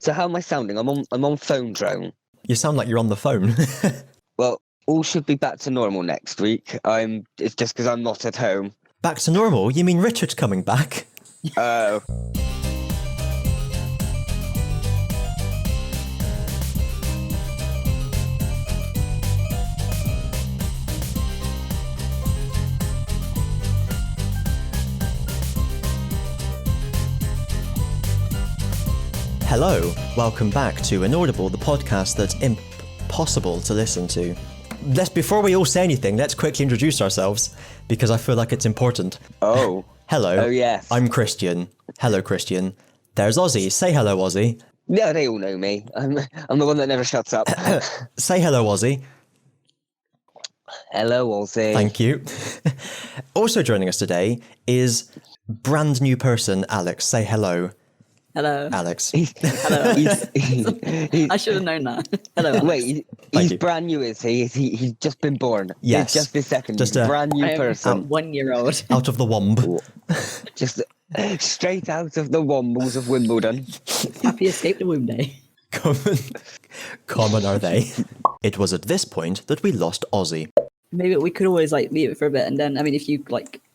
So how am I sounding? I'm on phone drone. You sound like you're on the phone. Well, all should be back to normal next week. It's just because I'm not at home. Back to normal? You mean Richard's coming back? Oh. Hello, welcome back to Inaudible, the podcast that's impossible to listen to. Before we all say anything, let's quickly introduce ourselves, because I feel like it's important. Oh. Hello. Oh, yes. I'm Christian. Hello, Christian. There's Ozzy. Say hello, Ozzy. Yeah, they all know me. I'm the one that never shuts up. Say hello, Ozzy. Hello, Ozzy. Thank you. Also joining us today is brand new person, Alex. Say hello, Hello. Alex. Hello. I should have known that. Hello. Alex. Wait, he's brand new, is he? He's just been born. Yes. Just this second. Just He's a a- brand new I am person. 1 year old. Out of the womb. Just straight out of the wombles of Wimbledon. Happy escape to womb day. Common are they? It was at this point that we lost Ozzy. Maybe we could always leave it for a bit, and then if you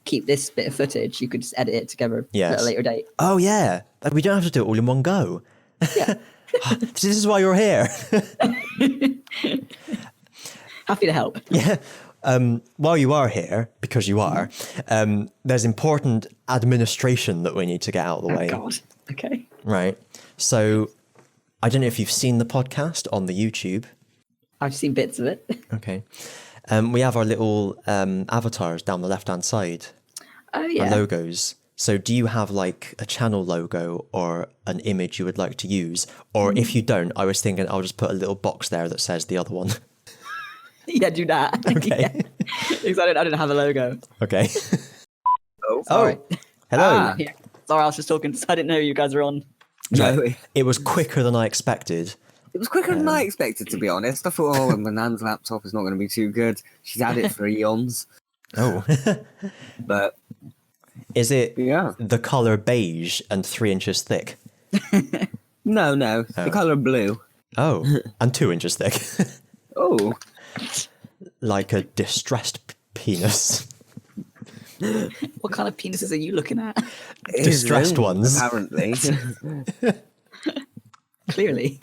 keep this bit of footage, you could just edit it together Yes. at a later date. Oh yeah, we don't have to do it all in one go. Yeah. This is why you're here. Happy to help. Yeah. While you are here, because you are, there's important administration that we need to get out of the way. Oh God. Okay. Right. So, I don't know if you've seen the podcast on the YouTube. I've seen bits of it. Okay. We have our little avatars down the left-hand side. Oh Our yeah. logos. So do you have like a channel logo or an image you would like to use? Or if you don't, I was thinking I'll just put a little box there that says the other one. Yeah, do that. Okay. Yeah. Because I don't have a logo. Okay. Oh, Sorry. Hello. Yeah. Sorry, I was just talking. So I didn't know you guys were on. no. It was quicker than I expected. It was quicker than I expected, to be honest. I thought, oh, my nan's laptop is not going to be too good. She's had it for eons. Oh. But, Is it yeah. the colour beige and 3 inches thick? No, the colour blue. Oh, and 2 inches thick. Oh, Like a distressed penis. What kind of penises are you looking at? it is Distressed blue, ones. Apparently. Clearly.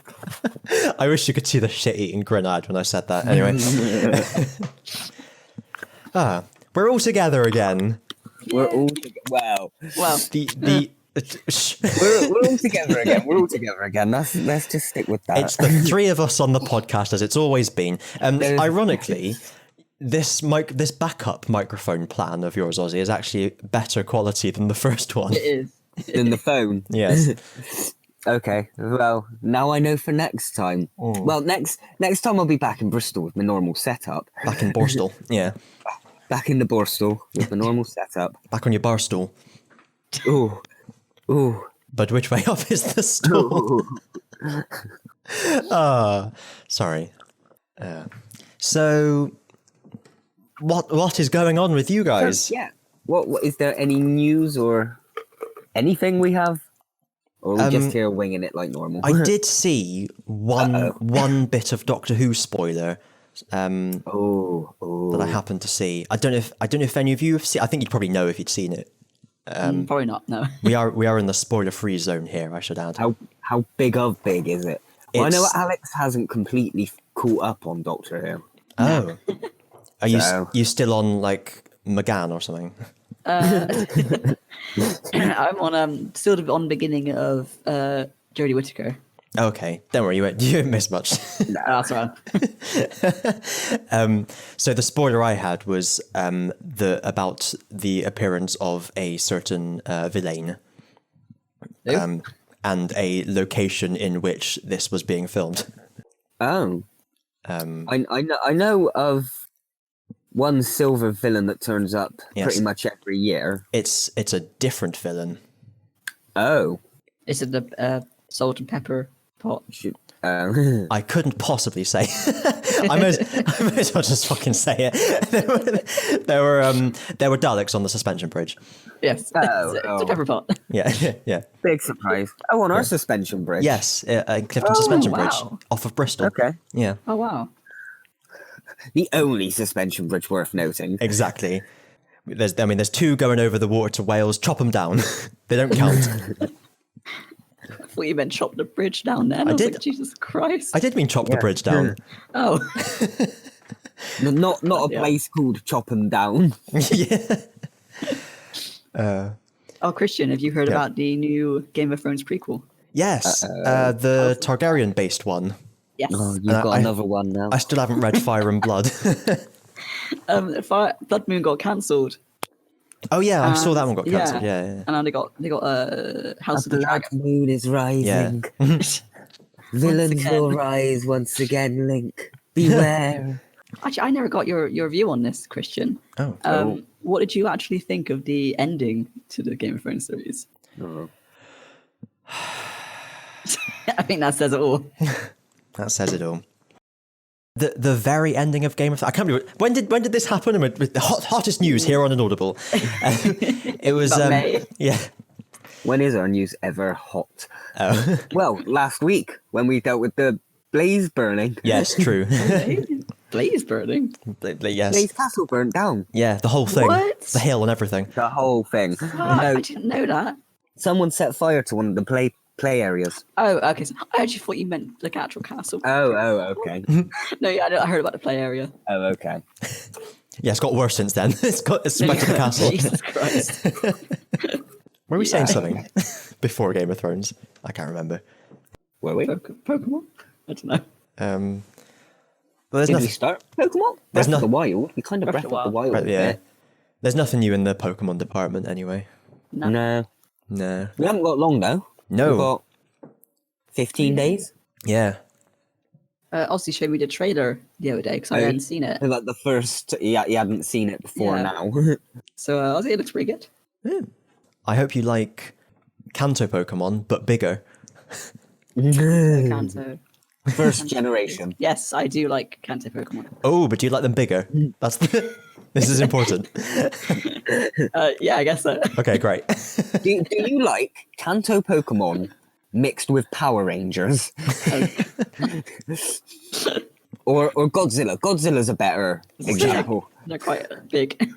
I wish you could see the shit-eating grin I had when I said that. Anyway. We're all together again. We're all together. Well, Well, we're all together again. We're all together again. Let's just stick with that. It's the three of us on the podcast, as it's always been. Ironically, this backup microphone plan of yours, Ozzy, is actually better quality than the first one. it is. in the phone. Yes. Okay. Well, now I know for next time. Well, next time I'll be back in Bristol with my normal setup. Back in Borstal. Yeah. Back in the Borstal with my normal setup. Back on your bar stool. Ooh. Ooh. But which way up is the stool? Sorry. So, what is going on with you guys? Yeah. What is there any news or anything we have? Or are we just here winging it like normal? I did see one bit of Doctor Who spoiler that I happened to see. I don't know if any of you have seen. I think you'd probably know if you'd seen it. Probably not. No. We are in the spoiler-free zone here, I should add. How big is it? Well, I know It's- Alex hasn't completely caught up on Doctor Who. Oh, are So- you still on like McGann or something? I'm on still on beginning of Jodie Whittaker. Okay, don't worry, you didn't miss much. That's right. So the spoiler I had was about the appearance of a certain villain, and a location in which this was being filmed. Oh. I know of one silver villain that turns up Yes. pretty much every year. It's a different villain. Oh. Is it the salt and pepper pot? I couldn't possibly say. I may as well just fucking say it. There were Daleks on the suspension bridge. Yes. It's a pepper pot. Yeah, yeah. Big surprise. Oh, on our suspension bridge. Yes, Clifton Suspension Bridge wow. off of Bristol. Okay. Yeah, Oh wow. The only suspension bridge worth noting. exactly. There's 2 going over the water to Wales. Chop them down. They don't count. I thought you meant chop the bridge down then. I was did. like, Jesus Christ. I did mean chop the bridge down. Oh. Not a Yeah. place called Chop 'em Down. Yeah. Oh, Christian, have you heard about the new Game of Thrones prequel? Yes, the Targaryen-based one. Yes. Oh, you've got another one now. I still haven't read Fire and Blood. Blood Moon got cancelled. Oh yeah, I saw that one got cancelled. Yeah, yeah. And now they got House of the Black Dragon. moon is rising. Villains again. will rise once again, Link. Beware. Actually, I never got your view on this, Christian. Oh. What did you actually think of the ending to the Game of Thrones series? I think that says it all. That says it all. The very ending of Game of Thrones. I can't believe it. When did this happen? With the hottest news here on Inaudible. It was About May. yeah. When is our news ever hot? Oh. Well, last week when we dealt with the blaze burning. Yes, true. Blaze burning. Yes. Blaze Castle burnt down. Yeah, the whole thing. What? The hill and everything. The whole thing. I No, didn't know that. someone set fire to one of the play areas. Oh, okay. So I actually thought you meant the actual castle. Oh, okay. No, yeah, I heard about the play area. Oh, okay. Yeah, it's got worse since then. It's spread to the castle. Jesus Christ. Were we saying something before Game of Thrones? I can't remember. Were we? Pokemon? I don't know. Well, there's Did we nothing. start Pokemon? There's Breath of the nothing- Wild. We kind of Breath of the Wild. Right, yeah. there. There's nothing new in the Pokemon department anyway. No. No. We haven't got long though. No. We've got 15 days. Yeah. Ozzy showed me the trailer the other day because I Oh, hadn't seen it. Like the first, yeah, you hadn't seen it before Yeah. now. So Ozzy, it looks pretty good. I hope you like Kanto Pokemon, but bigger. Kanto. First generation. Yes, I do like Kanto Pokemon. Oh, but do you like them bigger? That's this is important. Yeah, I guess so. Okay, great. Do you like Kanto Pokemon mixed with Power Rangers? or Godzilla? Godzilla's a better example. They're quite big.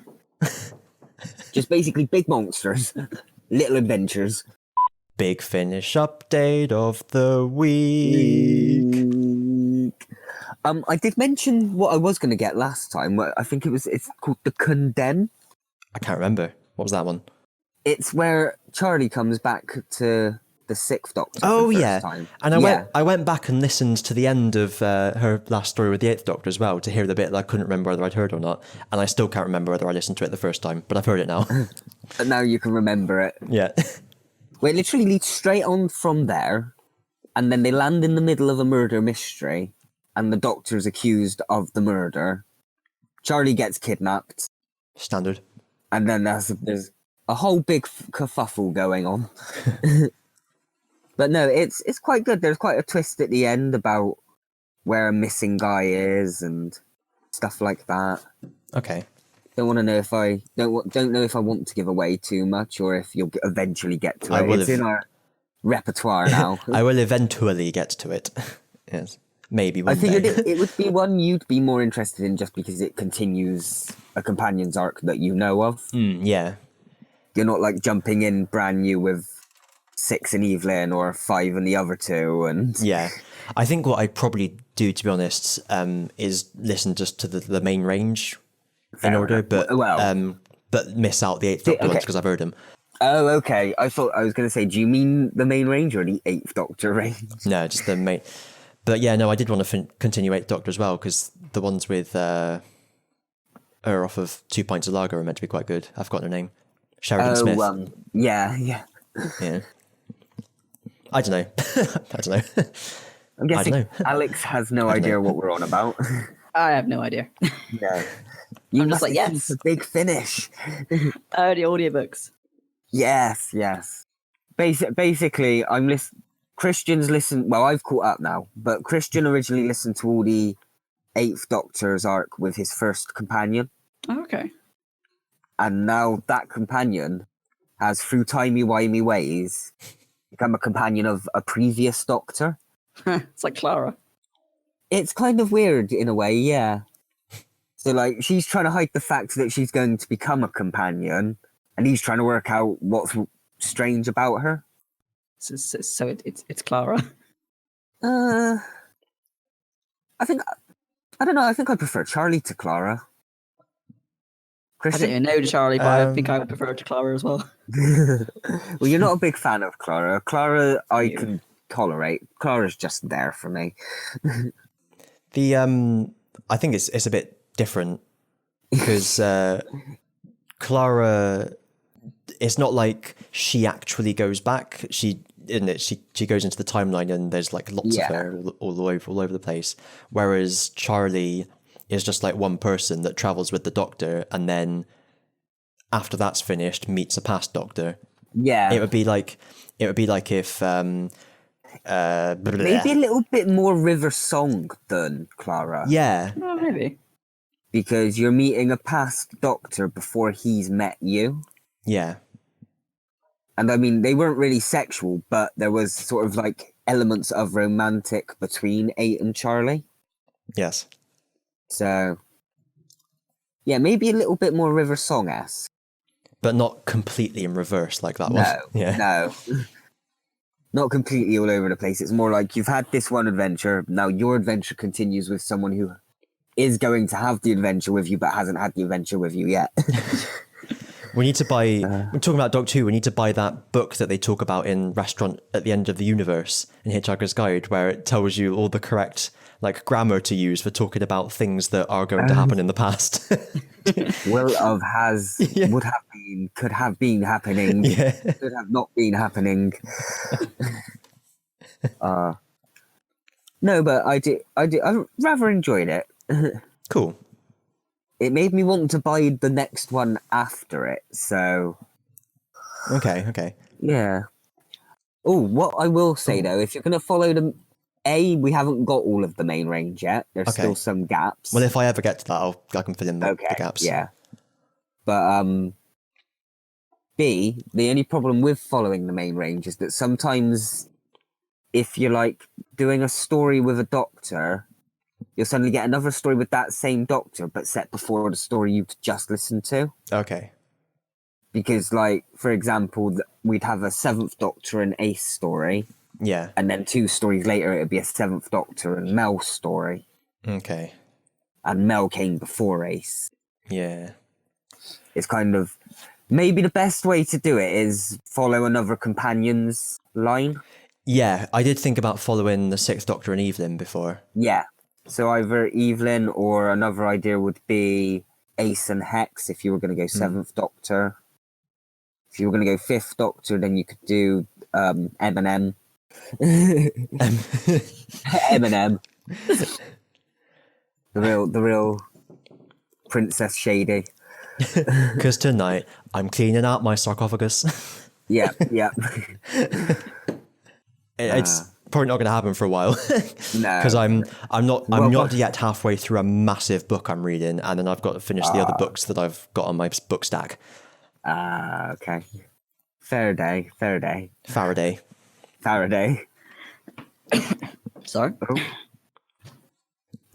Just basically big monsters, little adventures. Big Finish update of the week. I did mention what I was going to get last time. I think it's called the Condemn. I can't remember. What was that one? It's where Charlie comes back to the Sixth Doctor. Oh for the yeah, first time. and Yeah. I went back and listened to the end of her last story with the Eighth Doctor as well to hear the bit that I couldn't remember whether I'd heard or not, and I still can't remember whether I listened to it the first time, but I've heard it now. But now you can remember it. Yeah, Well, it literally leads straight on from there, and then they land in the middle of a murder mystery, and the Doctor's accused of the murder. Charlie gets kidnapped, standard. and then there's a whole big kerfuffle going on. But no, it's quite good. There's quite a twist at the end about where a missing guy is and stuff like that. Okay. Don't want to know if I don't know if I want to give away too much or if you'll eventually get to I it. will It's have- in our repertoire now. I will eventually get to it. Yes, maybe one I figured day. it would be one you'd be more interested in just because it continues a companion's arc that you know of. Yeah, You're not like jumping in brand new with 6 in Evelyn or 5 in the other two, and yeah. I think what I'd probably do, to be honest, is listen just to the main range in Fair order, enough. but but miss out the Eighth Doctor ones okay. because I've heard them. oh, okay. I thought I was going to say, do you mean the main range or the 8th Doctor range? No, just the main. But yeah, no, I did want to continue Eighth Doctor as well because the ones with are off of 2 Pints of Lager are meant to be quite good. I've forgotten her name. Sheridan Smith. Yeah. Yeah. I don't know. I don't know. I'm I don't guessing know. Alex has no don't idea know. what we're on about. I have no idea. No. You I'm just must like, listen yes. to Big Finish. The audiobooks. Yes. Basically, I'm listening. Christian's listened. Well, I've caught up now, but Christian originally listened to all the Eighth Doctor's arc with his first companion, Oh, okay. and now that companion has, through timey-wimey ways, become a companion of a previous Doctor. It's like Clara. It's kind of weird in a way, yeah. So, like, she's trying to hide the fact that she's going to become a companion, and he's trying to work out what's strange about her. So it's Clara. I don't know. I think I prefer Charlie to Clara. I don't Christian? even know Charlie, but I think I would prefer to Clara as well. Well, you're not a big fan of Clara. Clara, I You. can tolerate. Clara's just there for me. The I think it's a bit different because Clara, it's not like she actually goes back. She goes into the timeline and there's like lots Yeah. of her all over the place. Whereas Charlie is just like one person that travels with the Doctor and then after that's finished meets a past Doctor. Yeah. It would be like if Maybe a little bit more River Song than Clara. yeah. Oh, maybe. Because you're meeting a past Doctor before he's met you. Yeah. And I mean, they weren't really sexual, but there was sort of like elements of romantic between 8 and Charlie. Yes. So, yeah, maybe a little bit more River Song-esque. But not completely in reverse like that one. No, Yeah. no. Not completely all over the place. It's more like you've had this one adventure, now your adventure continues with someone who is going to have the adventure with you, but hasn't had the adventure with you yet. We need to buy. We're talking about Doctor Who. We need to buy that book that they talk about in Restaurant at the End of the Universe in Hitchhiker's Guide, where it tells you all the correct like grammar to use for talking about things that are going to happen in the past. Will of, has, Yeah. would have been, could have been happening, Yeah. could have not been happening. No, but I rather enjoyed it. Cool. It made me want to buy the next one after it, so Okay. Okay. yeah. Oh, what I will say though, if you're gonna follow them, we haven't got all of the main range yet. There's Okay. still some gaps. Well, if I ever get to that, I can fill in the okay, gaps. yeah. But B, the only problem with following the main range is that sometimes if you're like doing a story with a Doctor, you'll suddenly get another story with that same Doctor, but set before the story you've just listened to. Okay. Because, like, for example, we'd have a 7th Doctor and Ace story, Yeah. and then 2 stories later it'd be a 7th Doctor and Mel story, Okay. and Mel came before Ace. Yeah. It's kind of maybe the best way to do it is follow another companion's line. Yeah. I did think about following the 6th Doctor and Evelyn before. Yeah. So either Evelyn or another idea would be Ace and Hex if you were going to go 7th Doctor. If you were going to go 5th Doctor, then you could do Eminem. Eminem. The real Princess Shady. Because tonight I'm cleaning out my sarcophagus. Yeah, yeah. It's probably not going to happen for a while. No. Because I'm not Well, not yet halfway through a massive book I'm reading, and then I've got to finish the other books that I've got on my book stack. Okay. Fair day. Faraday. Faraday. Sorry.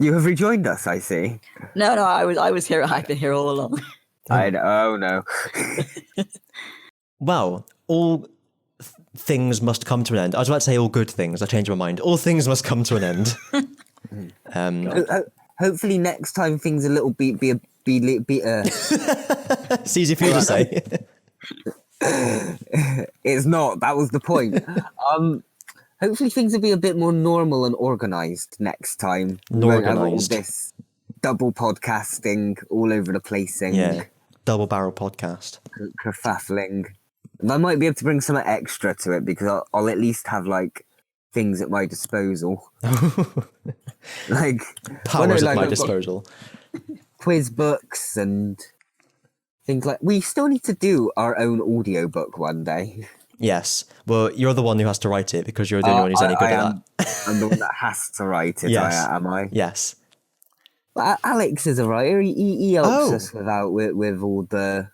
You have rejoined us, I see. No, I was here. I've been here all along. Oh no. Well, all things must come to an end. I was about to say all good things. I changed my mind. All things must come to an end. Hopefully next time things a little be It's easy for you to say. It's not. That was the point. Hopefully things will be a bit more normal and organized next time. We won't have all Organised. this double podcasting all over the placing. Yeah. Double barrel podcast. Kerfuffling. And I might be able to bring some extra to it because I'll at least have like things at my disposal. Like Powers like, at my I've got disposal. quiz books and things like. We still need to do our own audiobook one day. Yes. Well, you're the one who has to write it because you're the only one who's any good at that. I'm the one that has to write it. Yes. Am I? Yes. But Alex is a writer. He helps Oh. us with all the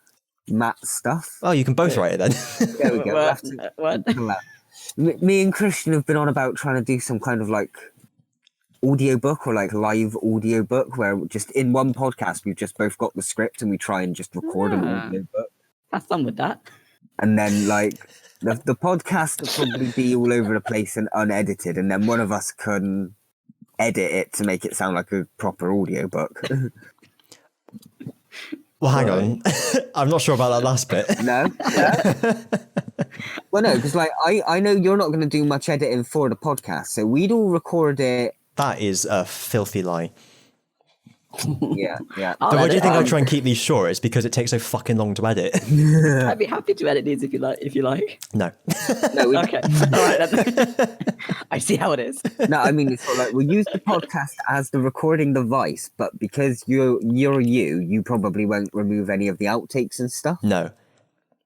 math stuff. Oh, you can both write it then. There we go. We'll have to- What? Me and Christian have been on about trying to do some kind of like audiobook or like live audiobook where just in one podcast we've just both got the script and we try and just record an Ah. audiobook. Have fun with that. And then like the podcast will probably be all over the place and unedited, and then one of us can edit it to make it sound like a proper audiobook. Well, hang on. I'm not sure about that last bit. No? Well, no, because like I know you're not going to do much editing for the podcast, so we'd all record it. That is a filthy lie. Yeah. I'll But why do you edit. think I try and keep these short? It's because it takes so fucking long to edit. I'd be happy to edit these if you like. No. No, Okay. All right. Then. I see how it is. no, I mean it's sort of like we'll use the podcast as the recording device, but because you're you probably won't remove any of the outtakes and stuff. No.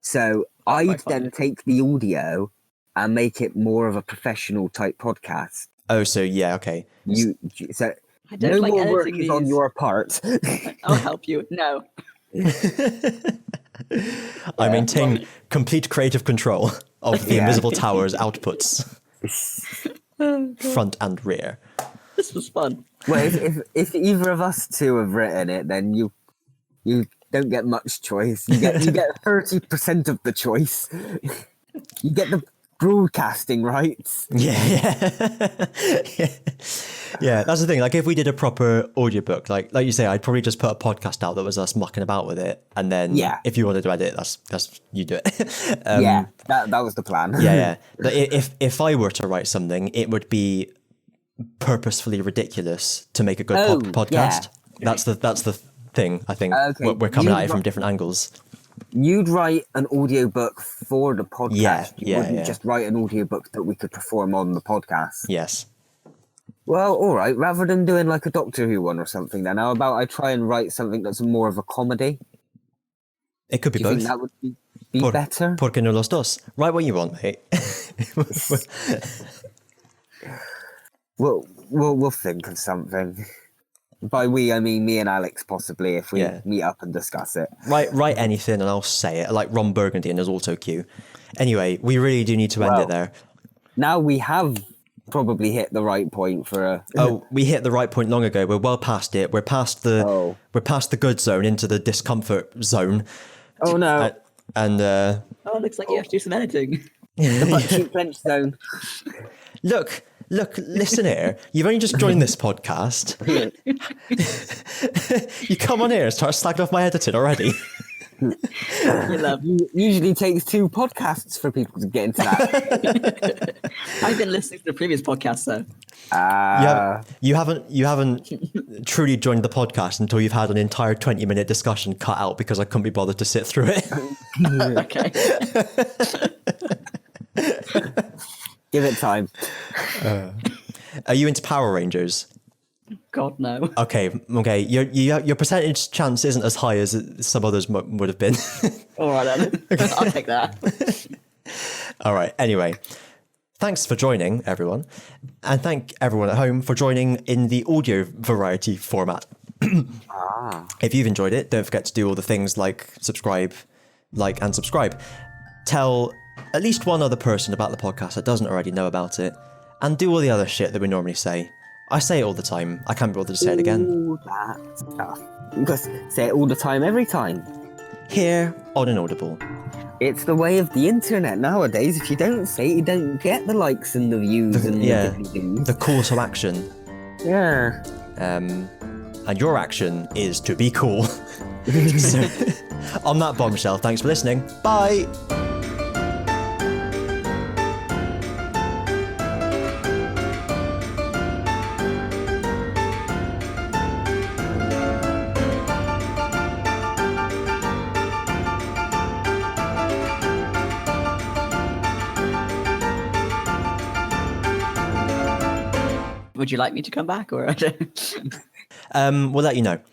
So That's I'd quite funny. then take the audio and make it more of a professional type podcast. Oh, so yeah, okay. So I don't no like more work editing is on these. your part. I'll help you. No. I maintain complete creative control of the Yeah. Invisible Tower's outputs, front and rear. This was fun. Well, if either of us two have written it, then you don't get much choice. You get 30% of the choice. You get the broadcasting rights. Yeah. Yeah, that's the thing. Like, if we did a proper audiobook, like you say, I'd probably just put a podcast out that was us mucking about with it, and then Yeah. if you wanted to edit, that's you do it. Yeah, that was the plan. yeah. But if I were to write something, it would be purposefully ridiculous to make a good Oh, podcast. That's the thing. I think Okay, we're coming at you it from got- different angles. You'd write an audiobook for the podcast. Yeah, you wouldn't yeah. just write an audiobook that we could perform on the podcast. Yes. Well, all right. Rather than doing like a Doctor Who one or something, then how about I try and write something that's more of a comedy? It could be Do you both. think that would be Por- better? Porque no los dos. Write what you want, mate. We'll think of something. By we, I mean me and Alex, possibly, if we Yeah. meet up and discuss it. write anything and I'll say it, like Ron Burgundy and his auto cue. Anyway, we really do need to end Well- it there. Now we have probably hit the right point for a. Oh, we hit the right point long ago. We're well past it. We're past the Oh. good zone into the discomfort zone. Oh no! And Oh, it looks like you have to do some editing. Butt cheek clench zone. look, listen here. You've only just joined this podcast. You come on here and start slagging off my editing already. You love. Usually takes 2 podcasts for people to get into that. I've been listening to the previous podcast though. You haven't truly joined the podcast until you've had an entire 20-minute discussion cut out because I couldn't be bothered to sit through it. Okay. Give it time. Are you into Power Rangers? God no. Okay. Your percentage chance isn't as high as some others would have been. All right then. I'll take that. All right. Anyway, thanks for joining, everyone, and thank everyone at home for joining in the audio variety format. If you've enjoyed it, don't forget to do all the things like subscribe, and subscribe. Tell at least one other person about the podcast that doesn't already know about it, and do all the other shit that we normally say. I say it all the time. I can't be bothered to say it again. All that stuff. Just say it all the time, every time. Here on Inaudible. It's the way of the internet nowadays. If you don't say it, you don't get the likes and the views and Yeah. the views. The call to action. Yeah. And your action is to be cool. So, on that bombshell, thanks for listening. Bye. Would you like me to come back or? We'll let you know.